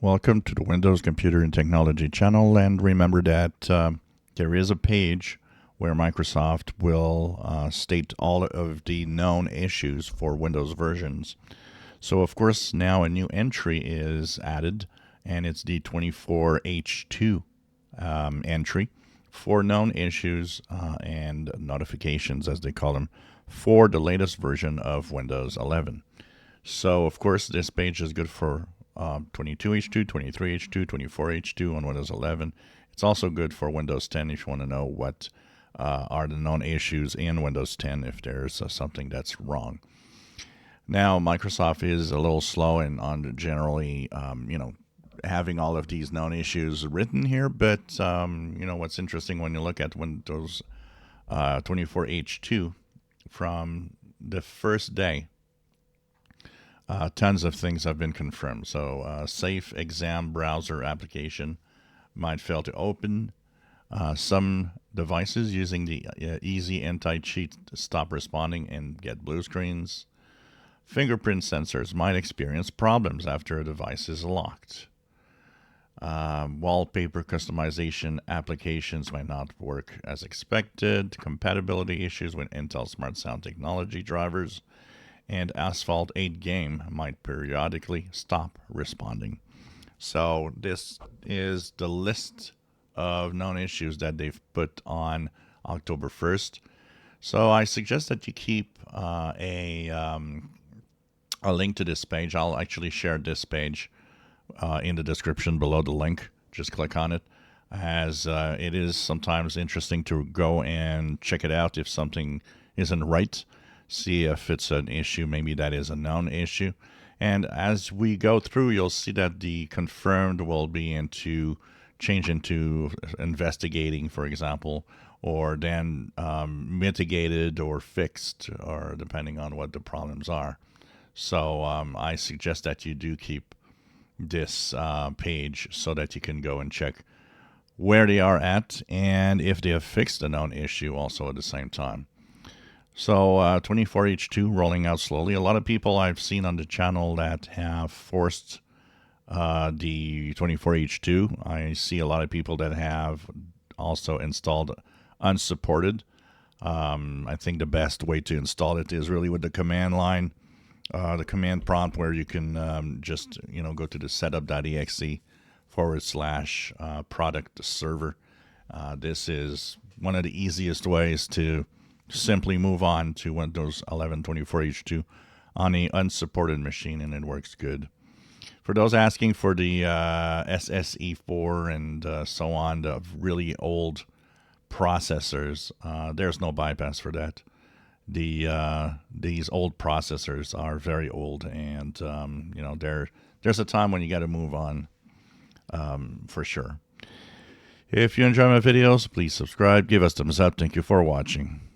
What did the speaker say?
Welcome to the Windows Computer and Technology channel, and remember that there is a page where Microsoft will state all of the known issues for Windows versions. So of course now a new entry is added, and it's the 24H2 entry for known issues and notifications, as they call them, for the latest version of Windows 11. So of course this page is good for 22H2, 23H2, 24H2 on Windows 11. It's also good for Windows 10 if you want to know what are the known issues in Windows 10 if there's something that's wrong. Now, Microsoft is a little slow on generally, having all of these known issues written here, but, what's interesting when you look at Windows 24H2 from the first day, tons of things have been confirmed. So, Safe Exam browser application might fail to open. Some devices using the easy anti-cheat stop responding and get blue screens. Fingerprint sensors might experience problems after a device is locked. Wallpaper customization applications might not work as expected. Compatibility issues with Intel Smart Sound technology drivers. And Asphalt 8 game might periodically stop responding. So this is the list of known issues that they've put on October 1st. So I suggest that you keep a link to this page. I'll actually share this page in the description below the link. Just click on it, as it is sometimes interesting to go and check it out if something isn't right. See if it's an issue, maybe that is a known issue. And as we go through, you'll see that the confirmed will be change into investigating, for example, or then mitigated or fixed, or depending on what the problems are. So I suggest that you do keep this page so that you can go and check where they are at and if they have fixed a known issue also at the same time. So 24H2 rolling out slowly. A lot of people I've seen on the channel that have forced the 24H2. I see a lot of people that have also installed unsupported. I think the best way to install it is really with the command line, the command prompt, where you can just go to the setup.exe / product server. This is one of the easiest ways to simply move on to Windows 11 24H2 on a unsupported machine, and it works good. For those asking for the SSE4 and so on, the really old processors, there's no bypass for that. These old processors are very old, and there's a time when you got to move on, for sure. If you enjoy my videos, please subscribe, give us a thumbs up. Thank you for watching.